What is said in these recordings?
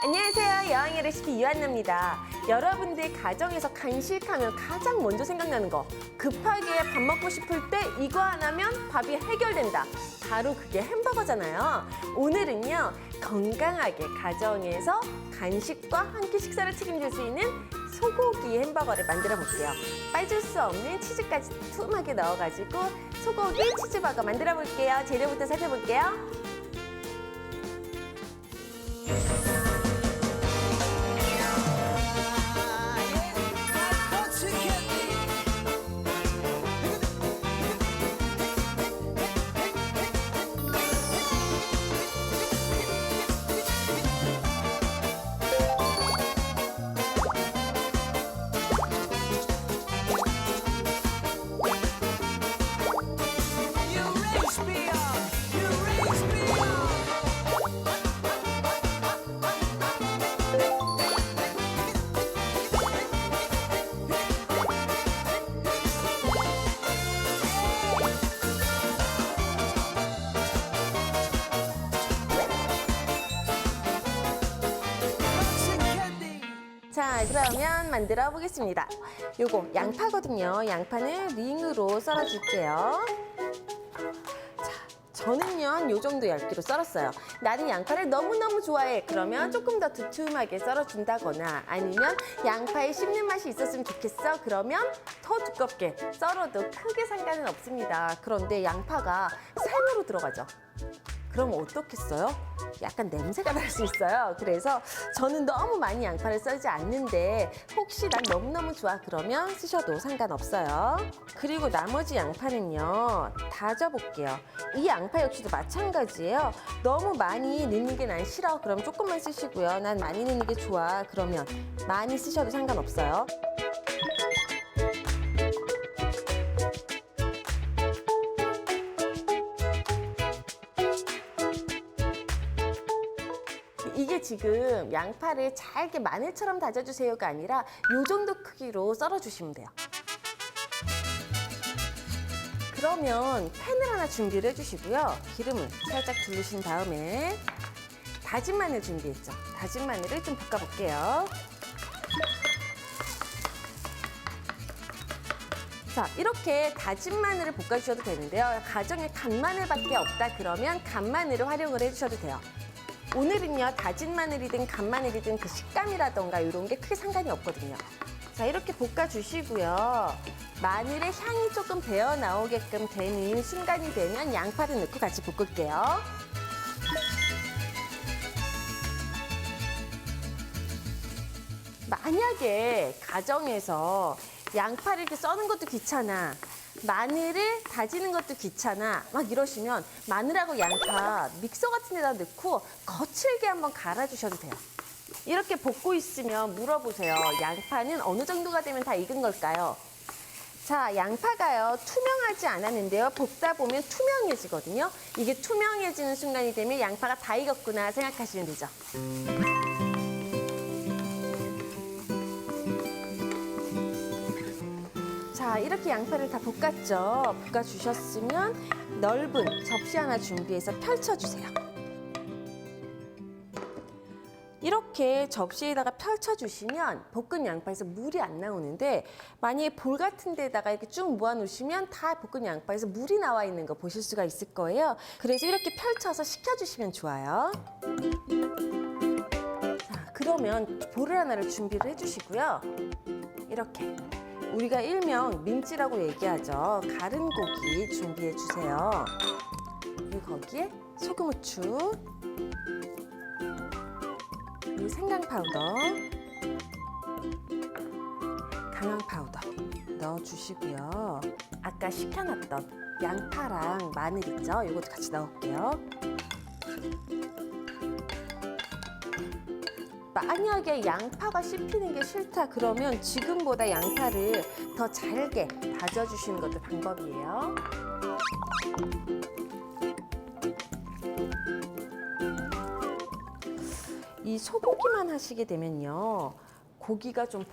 안녕하세요. 여왕의 레시피 유한나입니다. 여러분들 가정에서 간식하면 가장 먼저 생각나는 거, 급하게 밥 먹고 싶을 때 이거 하나면 밥이 해결된다. 바로 그게 햄버거잖아요. 오늘은요, 건강하게 가정에서 간식과 한 끼 식사를 책임질 수 있는 소고기 햄버거를 만들어 볼게요. 빠질 수 없는 치즈까지 투하게 넣어가지고 소고기 치즈버거 만들어 볼게요. 재료부터 살펴볼게요. 자, 그러면 만들어 보겠습니다. 요거 양파거든요. 양파는 링으로 썰어줄게요. 자, 저는요 한 요 정도 얇기로 썰었어요. 나는 양파를 너무너무 좋아해. 그러면 조금 더 두툼하게 썰어준다거나 아니면 양파에 씹는 맛이 있었으면 좋겠어. 그러면 더 두껍게 썰어도 크게 상관은 없습니다. 그런데 양파가 생으로 들어가죠. 그럼 어떻겠어요? 약간 냄새가 날 수 있어요. 그래서 저는 너무 많이 양파를 썰지 않는데 혹시 난 너무너무 좋아 그러면 쓰셔도 상관없어요. 그리고 나머지 양파는요, 다져볼게요. 이 양파 역시도 마찬가지예요. 너무 많이 넣는 게 난 싫어. 그럼 조금만 쓰시고요. 난 많이 넣는 게 좋아. 그러면 많이 쓰셔도 상관없어요. 이게 지금 양파를 잘게 마늘처럼 다져주세요가 아니라 이 정도 크기로 썰어주시면 돼요. 그러면 팬을 하나 준비를 해주시고요. 기름을 살짝 두르신 다음에 다진 마늘 준비했죠. 다진 마늘을 좀 볶아볼게요. 자, 이렇게 다진 마늘을 볶아주셔도 되는데요. 가정에 간마늘밖에 없다 그러면 간마늘을 활용을 해주셔도 돼요. 오늘은요, 다진 마늘이든 간마늘이든 그 식감이라던가 이런 게 크게 상관이 없거든요. 자, 이렇게 볶아주시고요. 마늘의 향이 조금 배어 나오게끔 되는 순간이 되면 양파를 넣고 같이 볶을게요. 만약에 가정에서 양파를 이렇게 써는 것도 귀찮아, 마늘을 다지는 것도 귀찮아 막 이러시면 마늘하고 양파 믹서 같은 데다 넣고 거칠게 한번 갈아주셔도 돼요. 이렇게 볶고 있으면 물어보세요. 양파는 어느 정도가 되면 다 익은 걸까요? 자, 양파가요 투명하지 않았는데요, 볶다 보면 투명해지거든요. 이게 투명해지는 순간이 되면 양파가 다 익었구나 생각하시면 되죠. 자, 이렇게 양파를 다 볶았죠. 볶아주셨으면 넓은 접시 하나 준비해서 펼쳐주세요. 이렇게 접시에다가 펼쳐주시면 볶은 양파에서 물이 안 나오는데, 만약에 볼 같은 데다가 이렇게 쭉 모아놓으시면 다 볶은 양파에서 물이 나와 있는 거 보실 수가 있을 거예요. 그래서 이렇게 펼쳐서 식혀주시면 좋아요. 자, 그러면 볼을 하나를 준비를 해주시고요. 이렇게. 우리가 일명 민찌라고 얘기하죠. 가른 고기 준비해 주세요. 그리고 거기에 소금, 후추, 그리고 생강 파우더, 강황 파우더 넣어주시고요. 아까 식혀놨던 양파랑 마늘 있죠? 이것도 같이 넣을게요. 만약에 양파가 씹히는 게 싫다 그러면 지금보다 양파를 더 잘게 다져주시는 것도 방법이에요. 이 소고기만 하시게 되면요, 고기가 좀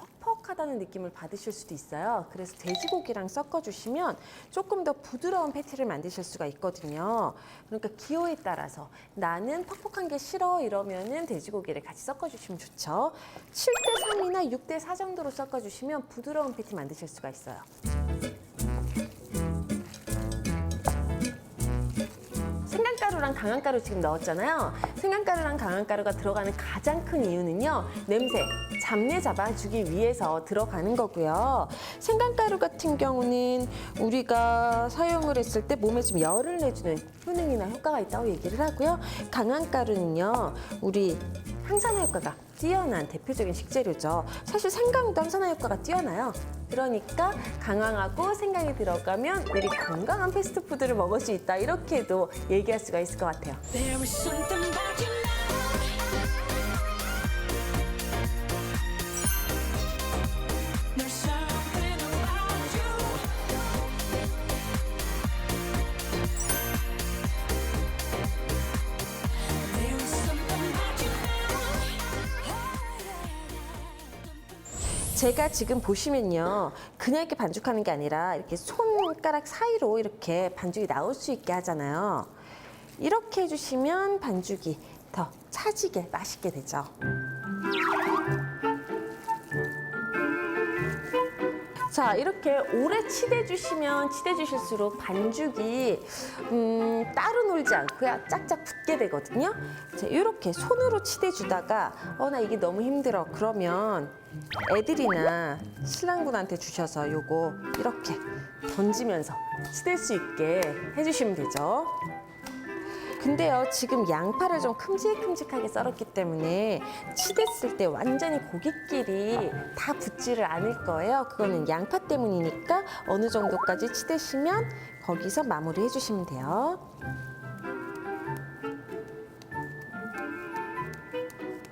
퍽퍽하다는 느낌을 받으실 수도 있어요. 그래서 돼지고기랑 섞어주시면 조금 더 부드러운 패티를 만드실 수가 있거든요. 그러니까 기호에 따라서 나는 퍽퍽한 게 싫어 이러면은 돼지고기를 같이 섞어주시면 좋죠. 7대3이나 6대4 정도로 섞어주시면 부드러운 패티 만드실 수가 있어요. 생강가루랑 강황가루 지금 넣었잖아요. 생강가루랑 강황가루가 들어가는 가장 큰 이유는요. 냄새, 잡내 잡아주기 위해서 들어가는 거고요. 생강가루 같은 경우는 우리가 사용을 했을 때 몸에 좀 열을 내주는 효능이나 효과가 있다고 얘기를 하고요. 강황가루는요. 우리 항산화 효과가 뛰어난 대표적인 식재료죠. 사실 생강도 항산화 효과가 뛰어나요. 그러니까 강황하고 생강이 들어가면 우리 건강한 패스트푸드를 먹을 수 있다. 이렇게도 얘기할 수가 있을 것 같아요. 제가 지금 보시면요. 그냥 이렇게 반죽하는 게 아니라 이렇게 손가락 사이로 이렇게 반죽이 나올 수 있게 하잖아요. 이렇게 해주시면 반죽이 더 차지게 맛있게 되죠. 자, 이렇게 오래 치대주시면 치대주실수록 반죽이 따로 놀지 않고요. 짝짝 붙게 되거든요. 자, 이렇게 손으로 치대주다가 나 이게 너무 힘들어. 그러면 애들이나 신랑분한테 주셔서 요거 이렇게 던지면서 치댈 수 있게 해주시면 되죠. 근데요, 지금 양파를 좀 큼직큼직하게 썰었기 때문에 치댔을 때 완전히 고깃끼리 다 붙지를 않을 거예요. 그거는 양파 때문이니까 어느 정도까지 치대시면 거기서 마무리 해주시면 돼요.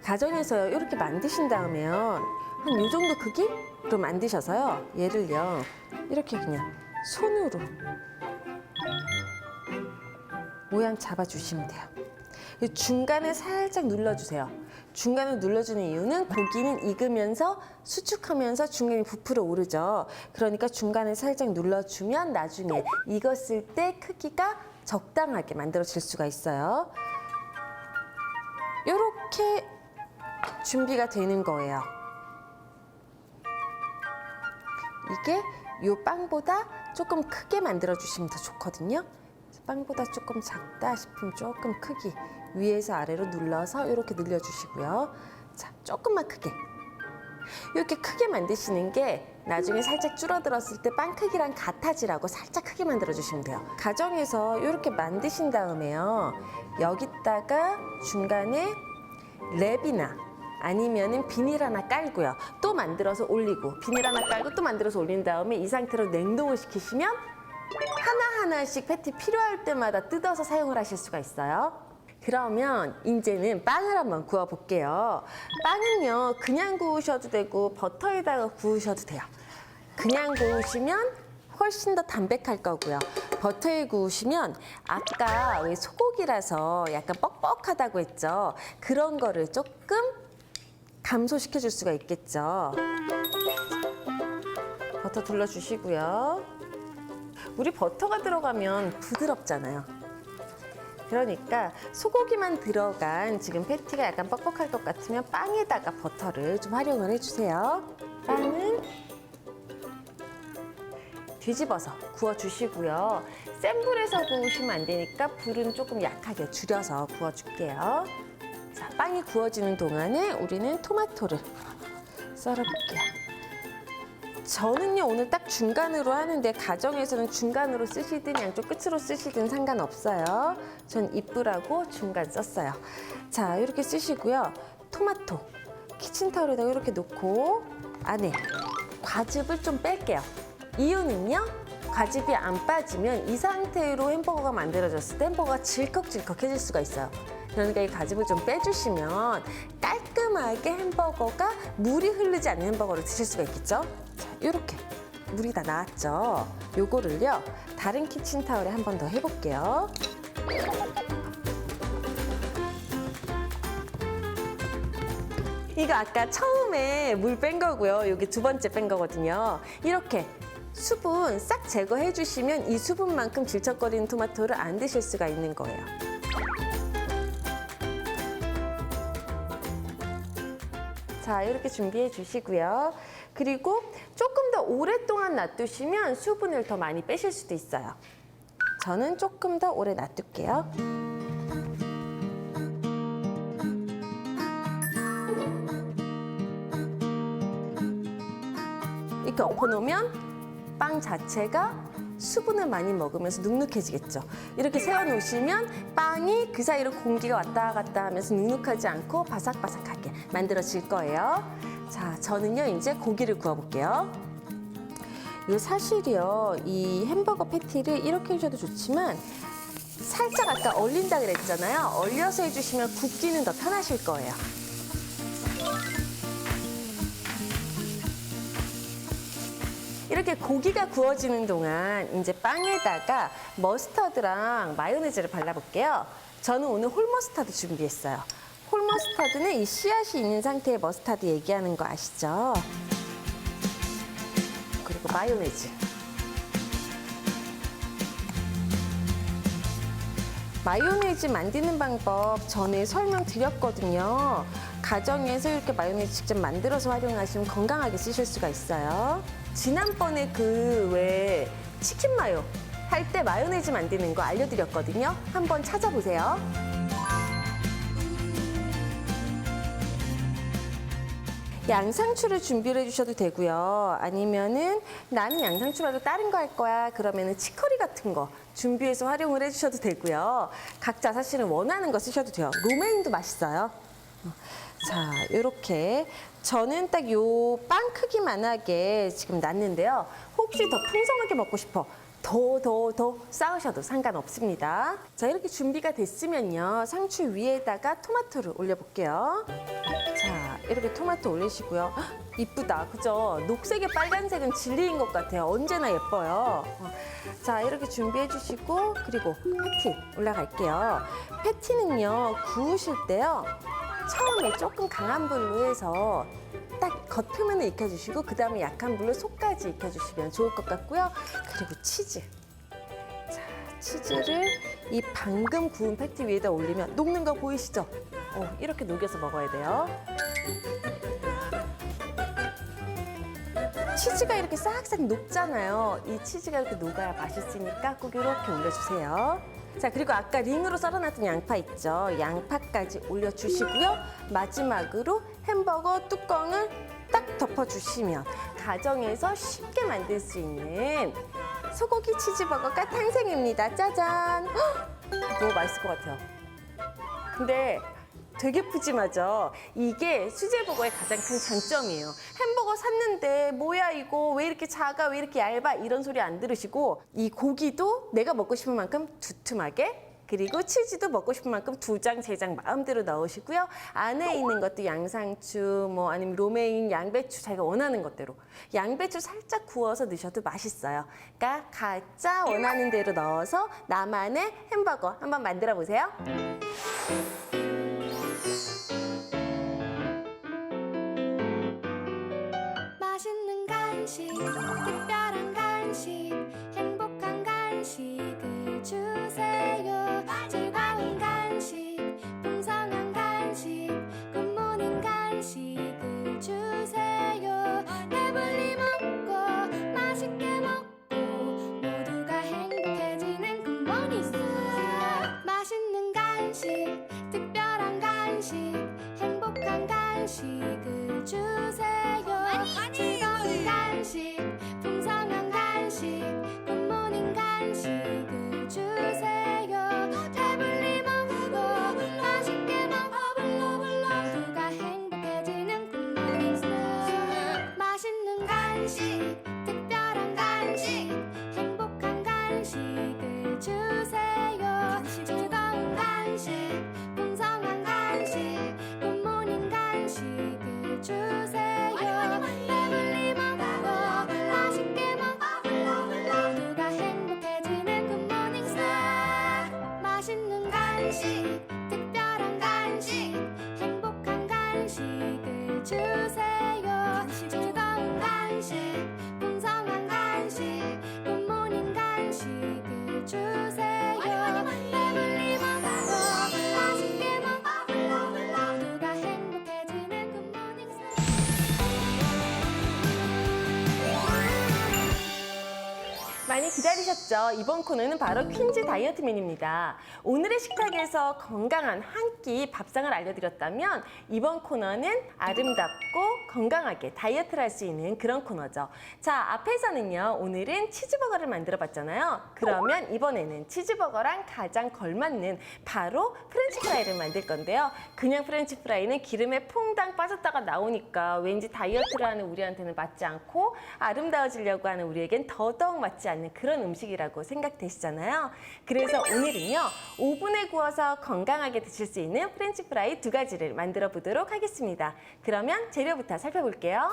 가정에서요, 이렇게 만드신 다음에요. 한 이 정도 크기로 만드셔서요. 얘를요, 이렇게 그냥 손으로 모양 잡아주시면 돼요. 중간에 살짝 눌러주세요. 중간을 눌러주는 이유는 고기는 익으면서 수축하면서 중간에 부풀어 오르죠. 그러니까 중간에 살짝 눌러주면 나중에 익었을 때 크기가 적당하게 만들어질 수가 있어요. 이렇게 준비가 되는 거예요. 이게 이 빵보다 조금 크게 만들어주시면 더 좋거든요. 빵보다 조금 작다 싶으면 조금 크기 위에서 아래로 눌러서 이렇게 늘려주시고요. 자, 조금만 크게. 이렇게 크게 만드시는 게 나중에 살짝 줄어들었을 때 빵 크기랑 같아지라고 살짝 크게 만들어주시면 돼요. 가정에서 이렇게 만드신 다음에요. 여기다가 중간에 랩이나 아니면은 비닐 하나 깔고요. 또 만들어서 올리고 비닐 하나 깔고 또 만들어서 올린 다음에 이 상태로 냉동을 시키시면 하나하나씩 패티 필요할 때마다 뜯어서 사용을 하실 수가 있어요. 그러면 이제는 빵을 한번 구워 볼게요. 빵은요, 그냥 구우셔도 되고 버터에다가 구우셔도 돼요. 그냥 구우시면 훨씬 더 담백할 거고요. 버터에 구우시면 아까 왜 소고기라서 약간 뻑뻑하다고 했죠. 그런 거를 조금 감소시켜 줄 수가 있겠죠. 버터 둘러주시고요. 우리 버터가 들어가면 부드럽잖아요. 그러니까 소고기만 들어간 지금 패티가 약간 뻑뻑할 것 같으면 빵에다가 버터를 좀 활용을 해주세요. 빵은 뒤집어서 구워주시고요. 센 불에서 구우시면 안 되니까 불은 조금 약하게 줄여서 구워줄게요. 자, 빵이 구워지는 동안에 우리는 토마토를 썰어볼게요. 저는요, 오늘 딱 중간으로 하는데 가정에서는 중간으로 쓰시든 양쪽 끝으로 쓰시든 상관없어요. 전 이쁘라고 중간 썼어요. 자, 이렇게 쓰시고요. 토마토 키친타올에다가 이렇게 놓고 안에 과즙을 좀 뺄게요. 이유는요, 과즙이 안 빠지면 이 상태로 햄버거가 만들어졌을 때 햄버거가 질컥질컥해질 수가 있어요. 그러니까 이 과즙을 좀 빼주시면 깔끔하게 햄버거가 물이 흐르지 않는 햄버거를 드실 수가 있겠죠. 자, 이렇게 물이 다 나왔죠. 요거를요, 다른 키친타올에 한 번 더 해볼게요. 이거 아까 처음에 물 뺀 거고요. 여기 두 번째 뺀 거거든요. 이렇게 수분 싹 제거해 주시면 이 수분만큼 질척거리는 토마토를 안 드실 수가 있는 거예요. 자, 이렇게 준비해 주시고요. 그리고 조금 더 오랫동안 놔두시면 수분을 더 많이 빼실 수도 있어요. 저는 조금 더 오래 놔둘게요. 이렇게 엎어놓으면 빵 자체가 수분을 많이 먹으면서 눅눅해지겠죠. 이렇게 세워놓으시면 빵이 그 사이로 공기가 왔다 갔다 하면서 눅눅하지 않고 바삭바삭하게 만들어질 거예요. 자, 저는요 이제 고기를 구워볼게요. 이거 사실이요, 이 햄버거 패티를 이렇게 해주셔도 좋지만 살짝 아까 얼린다 그랬잖아요. 얼려서 해주시면 굽기는 더 편하실 거예요. 이렇게 고기가 구워지는 동안 이제 빵에다가 머스터드랑 마요네즈를 발라볼게요. 저는 오늘 홀머스타드 준비했어요. 홀머스타드는 이 씨앗이 있는 상태의 머스타드 얘기하는 거 아시죠? 그리고 마요네즈. 마요네즈 만드는 방법 전에 설명드렸거든요. 가정에서 이렇게 마요네즈 직접 만들어서 활용하시면 건강하게 쓰실 수가 있어요. 지난번에 그 왜 치킨 마요 할 때 마요네즈 만드는 거 알려드렸거든요. 한번 찾아보세요. 양상추를 준비를 해주셔도 되고요. 아니면은 나는 양상추 말고 다른 거 할 거야. 그러면은 치커리 같은 거 준비해서 활용을 해주셔도 되고요. 각자 사실은 원하는 거 쓰셔도 돼요. 로메인도 맛있어요. 자, 이렇게 저는 딱 요 빵 크기만하게 지금 놨는데요. 혹시 더 풍성하게 먹고 싶어? 더 쌓으셔도 상관없습니다. 자, 이렇게 준비가 됐으면요. 상추 위에다가 토마토를 올려볼게요. 자, 이렇게 토마토 올리시고요. 헉, 이쁘다, 그죠? 녹색에 빨간색은 진리인 것 같아요. 언제나 예뻐요. 자, 이렇게 준비해 주시고, 그리고 패티 올라갈게요. 패티는요, 구우실 때요. 처음에 조금 강한 불로 해서 딱 겉표면을 익혀주시고 그 다음에 약한 불로 속까지 익혀주시면 좋을 것 같고요. 그리고 치즈. 자, 치즈를 이 방금 구운 패티 위에다 올리면 녹는 거 보이시죠? 이렇게 녹여서 먹어야 돼요. 치즈가 이렇게 싹싹 녹잖아요. 이 치즈가 이렇게 녹아야 맛있으니까 꼭 이렇게 올려주세요. 자, 그리고 아까 링으로 썰어놨던 양파 있죠? 양파까지 올려주시고요. 마지막으로 햄버거 뚜껑을 딱 덮어주시면 가정에서 쉽게 만들 수 있는 소고기 치즈버거가 탄생입니다. 짜잔! 헉! 너무 맛있을 것 같아요. 근데 되게 푸짐하죠? 이게 수제버거의 가장 큰 장점이에요. 햄버거 샀는데 뭐야 이거 왜 이렇게 작아 왜 이렇게 얇아 이런 소리 안 들으시고 이 고기도 내가 먹고 싶은 만큼 두툼하게 그리고 치즈도 먹고 싶은 만큼 2장, 3장 마음대로 넣으시고요. 안에 있는 것도 양상추, 뭐 아니면 로메인, 양배추 자기가 원하는 것대로 양배추 살짝 구워서 넣으셔도 맛있어요. 그러니까 각자 원하는 대로 넣어서 나만의 햄버거 한번 만들어 보세요. 맛있는 간식, 특별한 간식, 행복한 간식을 주세요. 즐거운 간식, 풍성한 간식, 굿모닝 간식을 주세요. 배불리 먹고 맛있게 먹고 모두가 행복해지는 굿모닝 스낵. 맛있는 간식, 특별한 간식, 행복한 간식을 주세요. 즐거운 간식, 풍성한 간식, 굿모닝 간식을 주세요. 배불리 먹고 맛있게 먹고 모두가 행복해지는 굿모닝 스낵. 맛있는 간식, 특별한 간식, 행복한 간식을 주세요. 즐거운 간식, 풍성한 간식, 굿모닝 간식을 주세요. 배불리 먹고 맛있게 먹고 모두가 행복해지는 굿모닝 스낵. 맛있는 간식, 특별한 간식, 행복한 간식을 주세요. 즐거운 간식 풍성한 간식 굿모닝 간식을 주세요. 배불리 먹고 맛있게 먹고 모두가 행복해지는 굿모닝 많이 기다리셨죠? 이번 코너는 바로 퀸즈 다이어트 메뉴입니다. 오늘의 식탁에서 건강한 한 끼 밥상을 알려드렸다면 이번 코너는 아름답고 건강하게 다이어트를 할 수 있는 그런 코너죠. 자, 앞에서는요, 오늘은 치즈버거를 만들어 봤잖아요. 그러면 이번에는 치즈버거랑 가장 걸맞는 바로 프렌치 프라이를 만들 건데요. 그냥 프렌치 프라이는 기름에 퐁당 빠졌다가 나오니까 왠지 다이어트를 하는 우리한테는 맞지 않고 아름다워지려고 하는 우리에겐 더더욱 맞지 않는 그런 음식이라고 생각되시잖아요. 그래서 오늘은요, 오븐에 구워서 건강하게 드실 수 있는 프렌치 프라이 2가지를 만들어 보도록 하겠습니다. 그러면 재료부터 살펴볼게요.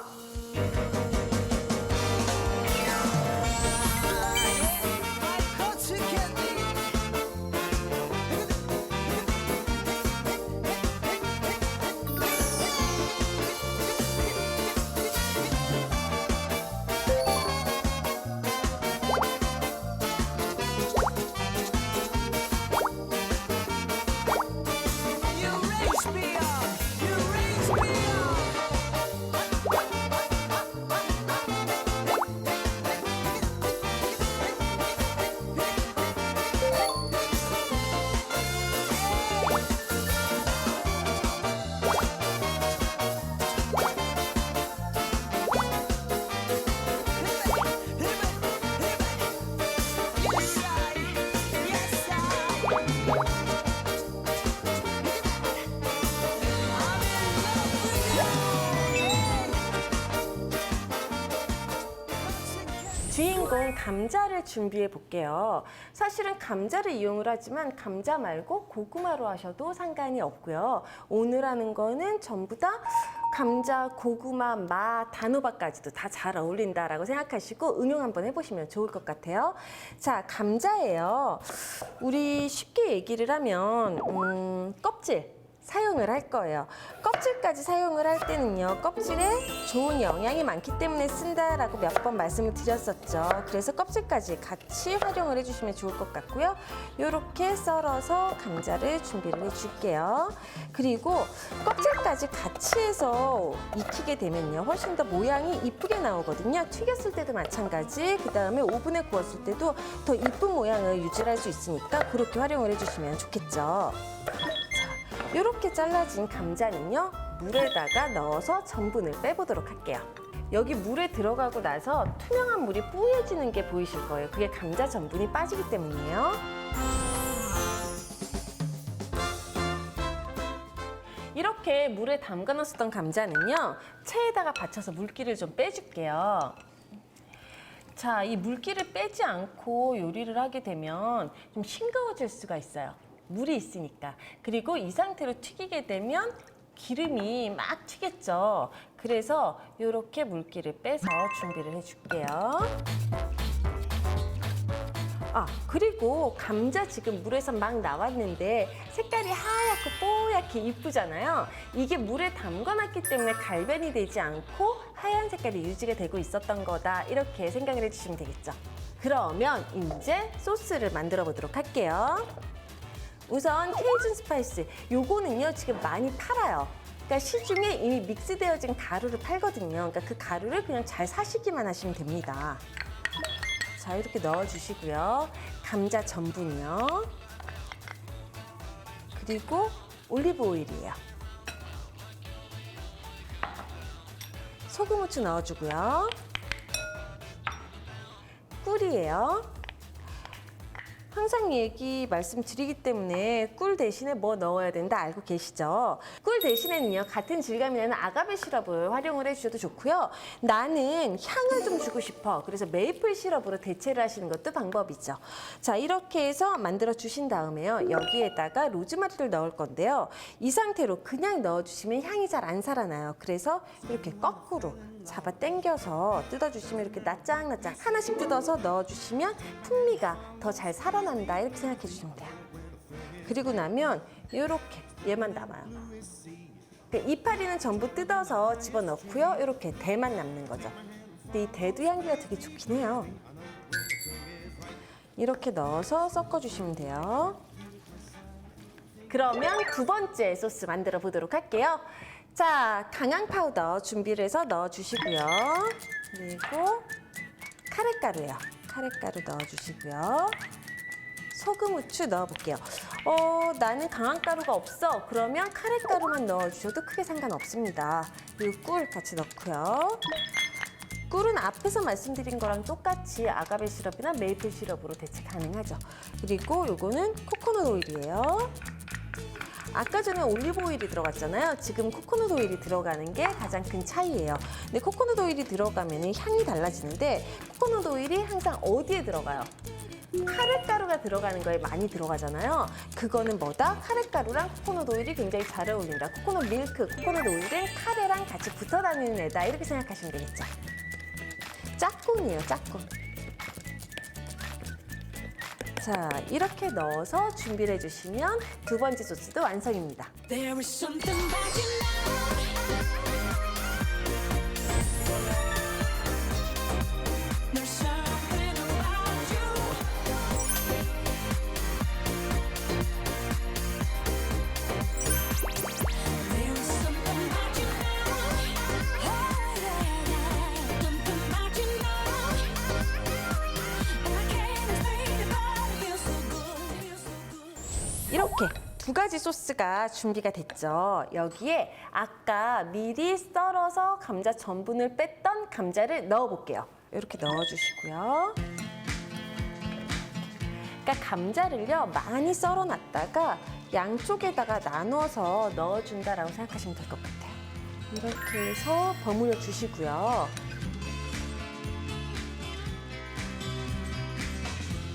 주인공 감자를 준비해 볼게요. 사실은 감자를 이용을 하지만 감자 말고 고구마로 하셔도 상관이 없고요. 오늘 하는 거는 전부 다 감자, 고구마, 마, 단호박까지도 다 잘 어울린다라고 생각하시고 응용 한번 해보시면 좋을 것 같아요. 자, 감자예요. 우리 쉽게 얘기를 하면 껍질 사용을 할 거예요. 껍질까지 사용을 할 때는요, 껍질에 좋은 영양이 많기 때문에 쓴다라고 몇 번 말씀을 드렸었죠. 그래서 껍질까지 같이 활용을 해주시면 좋을 것 같고요. 이렇게 썰어서 감자를 준비를 해줄게요. 그리고 껍질까지 같이 해서 익히게 되면요, 훨씬 더 모양이 이쁘게 나오거든요. 튀겼을 때도 마찬가지, 그 다음에 오븐에 구웠을 때도 더 이쁜 모양을 유지할 수 있으니까 그렇게 활용을 해주시면 좋겠죠. 이렇게 잘라진 감자는요, 물에다가 넣어서 전분을 빼보도록 할게요. 여기 물에 들어가고 나서 투명한 물이 뿌얘지는 게 보이실 거예요. 그게 감자 전분이 빠지기 때문이에요. 이렇게 물에 담가 놨었던 감자는요, 체에다가 받쳐서 물기를 좀 빼줄게요. 자, 이 물기를 빼지 않고 요리를 하게 되면 좀 싱거워질 수가 있어요. 물이 있으니까. 그리고 이 상태로 튀기게 되면 기름이 막 튀겠죠. 그래서 이렇게 물기를 빼서 준비를 해줄게요. 아, 그리고 감자 지금 물에서 막 나왔는데 색깔이 하얗고 뽀얗게 이쁘잖아요. 이게 물에 담가놨기 때문에 갈변이 되지 않고 하얀 색깔이 유지가 되고 있었던 거다, 이렇게 생각을 해주시면 되겠죠. 그러면 이제 소스를 만들어 보도록 할게요. 우선 케이준 스파이스, 요거는요 지금 많이 팔아요. 그러니까 시중에 이미 믹스되어진 가루를 팔거든요. 그러니까 그 가루를 그냥 잘 사시기만 하시면 됩니다. 자, 이렇게 넣어주시고요. 감자 전분이요. 그리고 올리브 오일이에요. 소금, 후추 넣어주고요. 꿀이에요. 항상 얘기 말씀드리기 때문에 꿀 대신에 뭐 넣어야 된다 알고 계시죠? 꿀 대신에는요, 같은 질감이 나는 아가베 시럽을 활용을 해주셔도 좋고요. 나는 향을 좀 주고 싶어, 그래서 메이플 시럽으로 대체를 하시는 것도 방법이죠. 자, 이렇게 해서 만들어 주신 다음에요, 여기에다가 로즈마리를 넣을 건데요, 이 상태로 그냥 넣어주시면 향이 잘 안 살아나요. 그래서 이렇게 거꾸로 잡아 당겨서 뜯어주시면 이렇게 납작납작 하나씩 뜯어서 넣어주시면 풍미가 더 잘 살아난다, 이렇게 생각해 주시면 돼요. 그리고 나면 이렇게 얘만 남아요. 이파리는 전부 뜯어서 집어넣고요. 이렇게 대만 남는 거죠. 근데 이 대두 향기가 되게 좋긴 해요. 이렇게 넣어서 섞어주시면 돼요. 그러면 두 번째 소스 만들어 보도록 할게요. 자, 강황 파우더 준비를 해서 넣어주시고요. 그리고 카레가루예요. 카레가루 넣어주시고요. 소금, 후추 넣어볼게요. 나는 강황가루가 없어. 그러면 카레가루만 넣어주셔도 크게 상관없습니다. 그리고 꿀 같이 넣고요. 꿀은 앞에서 말씀드린 거랑 똑같이 아가베 시럽이나 메이플 시럽으로 대체 가능하죠. 그리고 요거는 코코넛 오일이에요. 아까 전에 올리브 오일이 들어갔잖아요. 지금 코코넛 오일이 들어가는 게 가장 큰 차이예요. 근데 코코넛 오일이 들어가면 향이 달라지는데 코코넛 오일이 항상 어디에 들어가요? 카레가루가 들어가는 거에 많이 들어가잖아요. 그거는 뭐다? 카레가루랑 코코넛 오일이 굉장히 잘 어울린다. 코코넛 밀크, 코코넛 오일은 카레랑 같이 붙어 다니는 애다. 이렇게 생각하시면 되겠죠. 짝꿍이에요, 짝꿍. 자, 이렇게 넣어서 준비를 해주시면 두 번째 소스도 완성입니다. There is something about you now. There's something about you. There is something about you now. Oh yeah, something about you now. And I can't explain it, but it feels so good, it feels so good. 이렇게 두 가지 소스가 준비가 됐죠. 여기에 아까 미리 썰어서 감자 전분을 뺐던 감자를 넣어볼게요. 이렇게 넣어주시고요. 그러니까 감자를요 많이 썰어놨다가 양쪽에다가 나눠서 넣어준다라고 생각하시면 될 것 같아요. 이렇게 해서 버무려 주시고요.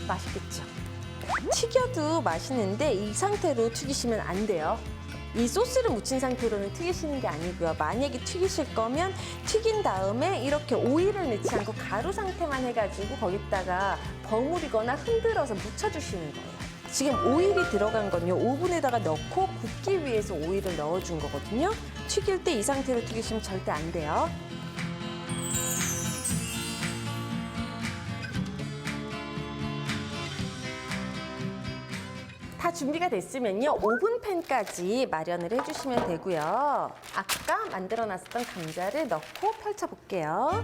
맛있겠죠? 튀겨도 맛있는데 이 상태로 튀기시면 안 돼요. 이 소스를 묻힌 상태로는 튀기시는 게 아니고요. 만약에 튀기실 거면 튀긴 다음에 이렇게 오일을 넣지 않고 가루 상태만 해가지고 거기다가 버무리거나 흔들어서 묻혀주시는 거예요. 지금 오일이 들어간 건요. 오븐에다가 넣고 굽기 위해서 오일을 넣어준 거거든요. 튀길 때 이 상태로 튀기시면 절대 안 돼요. 다 준비가 됐으면요. 오븐팬까지 마련을 해주시면 되고요. 아까 만들어놨었던 감자를 넣고 펼쳐볼게요.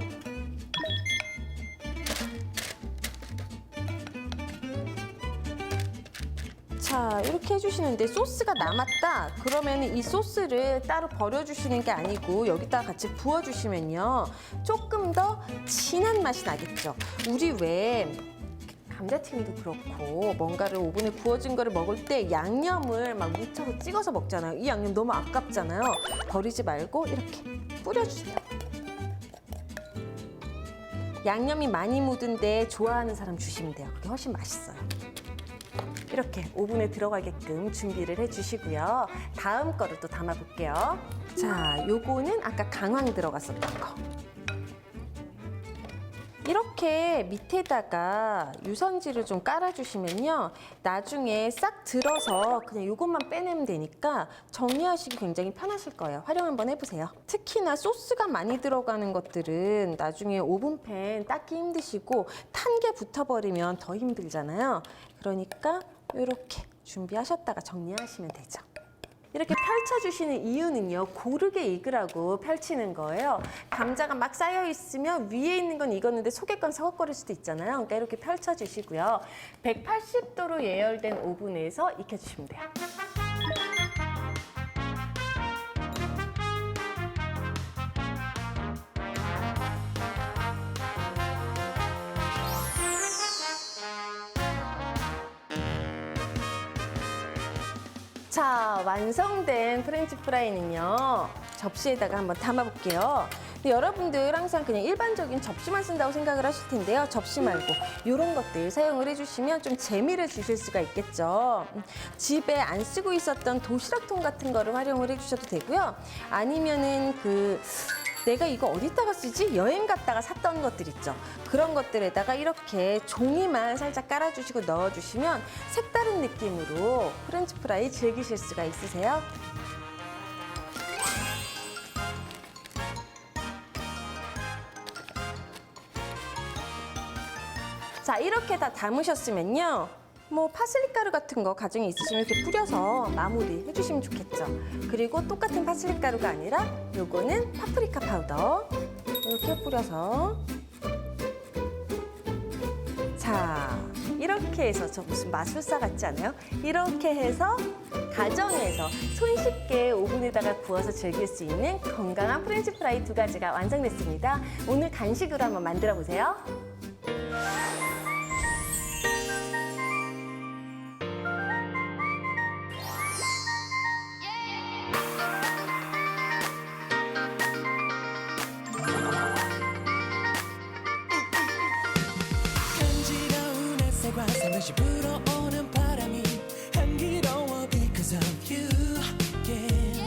자, 이렇게 해주시는데 소스가 남았다. 그러면 이 소스를 따로 버려주시는 게 아니고 여기다가 같이 부어주시면요. 조금 더 진한 맛이 나겠죠. 우리 왜 감자튀김도 그렇고 뭔가를 오븐에 구워진 거를 먹을 때 양념을 막 묻혀서 찍어서 먹잖아요. 이 양념 너무 아깝잖아요. 버리지 말고 이렇게 뿌려주세요. 양념이 많이 묻은데 좋아하는 사람 주시면 돼요. 그게 훨씬 맛있어요. 이렇게 오븐에 들어가게끔 준비를 해주시고요. 다음 거를 또 담아볼게요. 자, 요거는 아까 강황 들어갔었던 거. 이렇게 밑에다가 유선지를 좀 깔아주시면요. 나중에 싹 들어서 그냥 이것만 빼내면 되니까 정리하시기 굉장히 편하실 거예요. 활용 한번 해보세요. 특히나 소스가 많이 들어가는 것들은 나중에 오븐팬 닦기 힘드시고 탄 게 붙어버리면 더 힘들잖아요. 그러니까 이렇게 준비하셨다가 정리하시면 되죠. 이렇게 펼쳐주시는 이유는요. 고르게 익으라고 펼치는 거예요. 감자가 막 쌓여있으면 위에 있는 건 익었는데 속에 건 서걱거릴 수도 있잖아요. 그러니까 이렇게 펼쳐주시고요. 180도로 예열된 오븐에서 익혀주시면 돼요. 자, 완성된 프렌치 프라이는요. 접시에다가 한번 담아볼게요. 근데 여러분들 항상 그냥 일반적인 접시만 쓴다고 생각을 하실 텐데요. 접시 말고 이런 것들 사용을 해주시면 좀 재미를 주실 수가 있겠죠. 집에 안 쓰고 있었던 도시락통 같은 거를 활용을 해주셔도 되고요. 아니면은 내가 이거 어디다가 쓰지? 여행 갔다가 샀던 것들 있죠. 그런 것들에다가 이렇게 종이만 살짝 깔아주시고 넣어주시면 색다른 느낌으로 프렌치 프라이 즐기실 수가 있으세요. 자, 이렇게 다 담으셨으면요. 뭐 파슬리 가루 같은 거 가정에 있으시면 이렇게 뿌려서 마무리 해주시면 좋겠죠. 그리고 똑같은 파슬리 가루가 아니라 요거는 파프리카 파우더 이렇게 뿌려서 자, 이렇게 해서 저 무슨 마술사 같지 않아요? 이렇게 해서 가정에서 손쉽게 오븐에다가 구워서 즐길 수 있는 건강한 프렌치 프라이 2가지가 완성됐습니다. 오늘 간식으로 한번 만들어 보세요. 간지러운 햇살과 살며시 불어오는 바람이 향기로워 because of you yeah.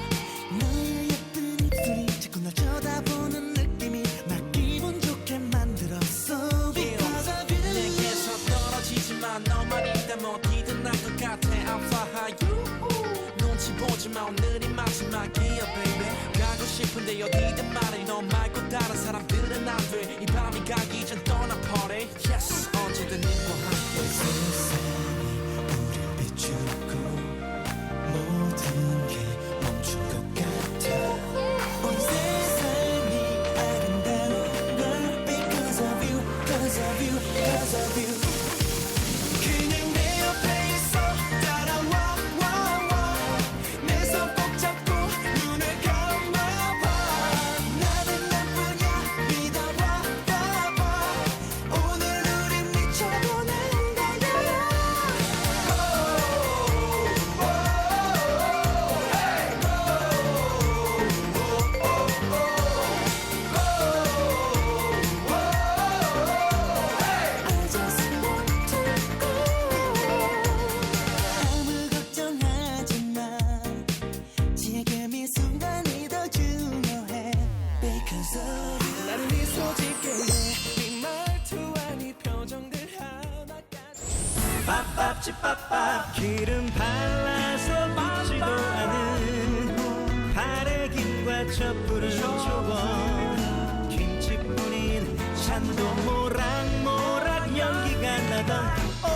너의 예쁜 입술이 자꾸 날 쳐다보는 느낌이 날 기분 좋게 만들었어 because of you 내게서 떨어지지만 너만 있다면 어디든 날 것 같아 I'll fly high you 눈치 보지마 오늘이 마지막이야 baby 가고 싶은데 어디든 말해 너 말고 다른 사람들은 안돼이 밤이 가기 전 떠나 party yes 언제든 너와 함께 세상이 우릴 비추고 모든 게 멈춘 것 같아 온 세상이 아름다운 걸 because of you because of you because of you 그냥 내 옆에 있어 따라와 내 손 꼭 잡고 눈을 감아봐 나는 너뿐이야 믿어봐 오늘 우린 미쳐보는 거야 I just want to go 아무 걱정하지 마 지금 이 순간이 더 중요해 Because of you 나는 미소 짓게 해네 말투와 네 표정들 하나까지 밥 기름 발라서 묻지도 않은 바래김과 촛불은 좋아 김치뿐인 찬도 모락모락 연기가 나던